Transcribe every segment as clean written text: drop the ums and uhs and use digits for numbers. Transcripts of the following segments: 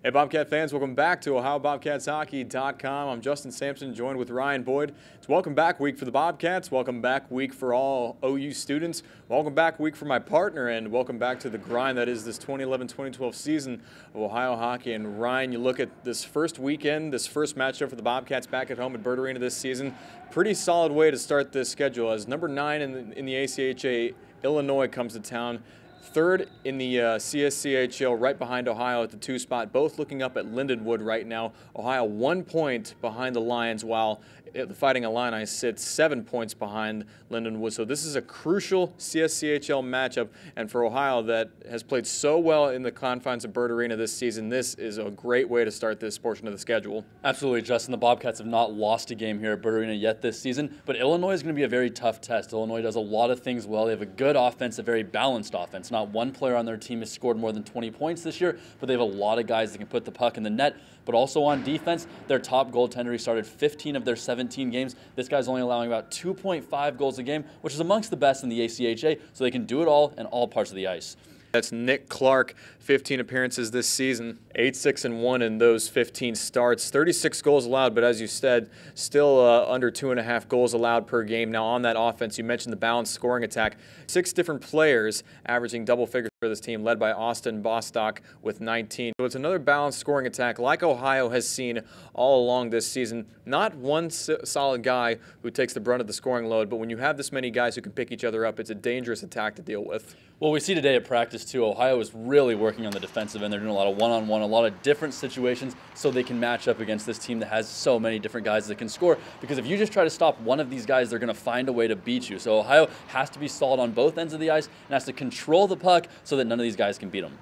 Hey Bobcat fans, welcome back to OhioBobcatsHockey.com. I'm Justin Sampson, joined with Ryan Boyd. It's welcome back week for the Bobcats, welcome back week for all OU students, welcome back week for my partner, and welcome back to the grind that is this 2011-2012 season of Ohio hockey. And Ryan, you look at this first weekend, this first matchup for the Bobcats back at home at Byrd Arena this season. Pretty solid way to start this schedule as number 9 in the ACHA, Illinois comes to town. Third in the CSCHL, right behind Ohio at the 2 spot, both looking up at Lindenwood right now. Ohio 1 point behind the Lions, while the Fighting Illini sits 7 points behind Lindenwood. So this is a crucial CSCHL matchup, and for Ohio that has played so well in the confines of Byrd Arena this season, this is a great way to start this portion of the schedule. Absolutely, Justin. The Bobcats have not lost a game here at Byrd Arena yet this season, but Illinois is going to be a very tough test. Illinois does a lot of things well. They have a good offense, a very balanced offense. Not one player on their team has scored more than 20 points this year, but they have a lot of guys that can put the puck in the net. But also on defense, their top goaltender, he started 15 of their 17 games. This guy's only allowing about 2.5 goals a game, which is amongst the best in the ACHA, so they can do it all in all parts of the ice. That's Nick Clark, 15 appearances this season, 8-6-1 in those 15 starts, 36 goals allowed, but as you said, still under 2.5 goals allowed per game. Now on that offense, you mentioned the balanced scoring attack. 6 different players averaging double figures for this team, led by Austin Bostock with 19. So it's another balanced scoring attack like Ohio has seen all along this season. Not one solid guy who takes the brunt of the scoring load, but when you have this many guys who can pick each other up, it's a dangerous attack to deal with. Well, we see today at practice, too, Ohio is really working on the defensive end. They're doing a lot of one-on-one, a lot of different situations so they can match up against this team that has so many different guys that can score. Because if you just try to stop one of these guys, they're going to find a way to beat you. So Ohio has to be solid on both ends of the ice and has to control the puck so that none of these guys can beat them.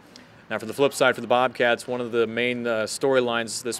Now for the flip side for the Bobcats, one of the main storylines this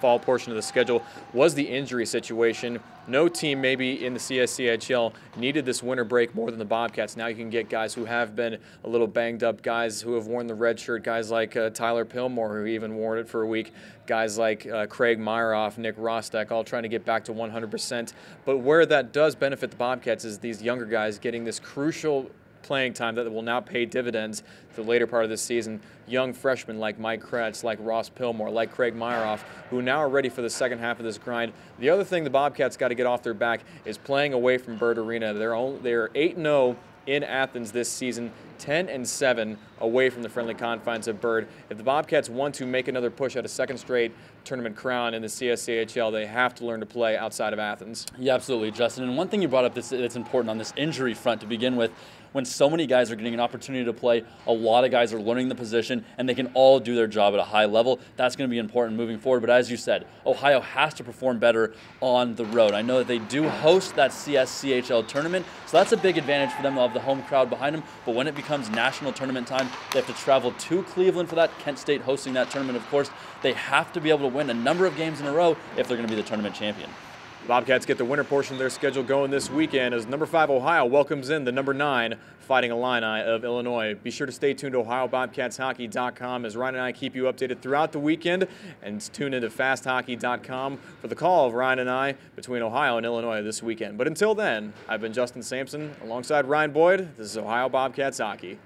fall portion of the schedule was the injury situation. No team maybe in the CSCHL needed this winter break more than the Bobcats. Now you can get guys who have been a little banged up, guys who have worn the red shirt, guys like Tyler Pillmore, who even wore it for a week, guys like Craig Myeroff, Nick Rostek, all trying to get back to 100%. But where that does benefit the Bobcats is these younger guys getting this crucial playing time that will now pay dividends the later part of this season. Young freshmen like Mike Kretz, like Ross Pillmore, like Craig Myeroff, who now are ready for the second half of this grind. The other thing the Bobcats got to get off their back is playing away from Byrd Arena. They're 8-0 in Athens this season, 10-7 away from the friendly confines of Byrd. If the Bobcats want to make another push at a second straight tournament crown in the CSCHL, they have to learn to play outside of Athens. Yeah, absolutely, Justin. And one thing you brought up that's important on this injury front to begin with, when so many guys are getting an opportunity to play, a lot of guys are learning the position, and they can all do their job at a high level. That's going to be important moving forward. But as you said, Ohio has to perform better on the road. I know that they do host that CSCHL tournament, so that's a big advantage for them. They'll have the home crowd behind them. But when it becomes national tournament time, they have to travel to Cleveland for that. Kent State hosting that tournament, of course. They have to be able to win a number of games in a row if they're going to be the tournament champion. The Bobcats get the winter portion of their schedule going this weekend as number 5 Ohio welcomes in the number 9 Fighting Illini of Illinois. Be sure to stay tuned to OhioBobcatsHockey.com as Ryan and I keep you updated throughout the weekend, and tune into FastHockey.com for the call of Ryan and I between Ohio and Illinois this weekend. But until then, I've been Justin Sampson alongside Ryan Boyd. This is Ohio Bobcats Hockey.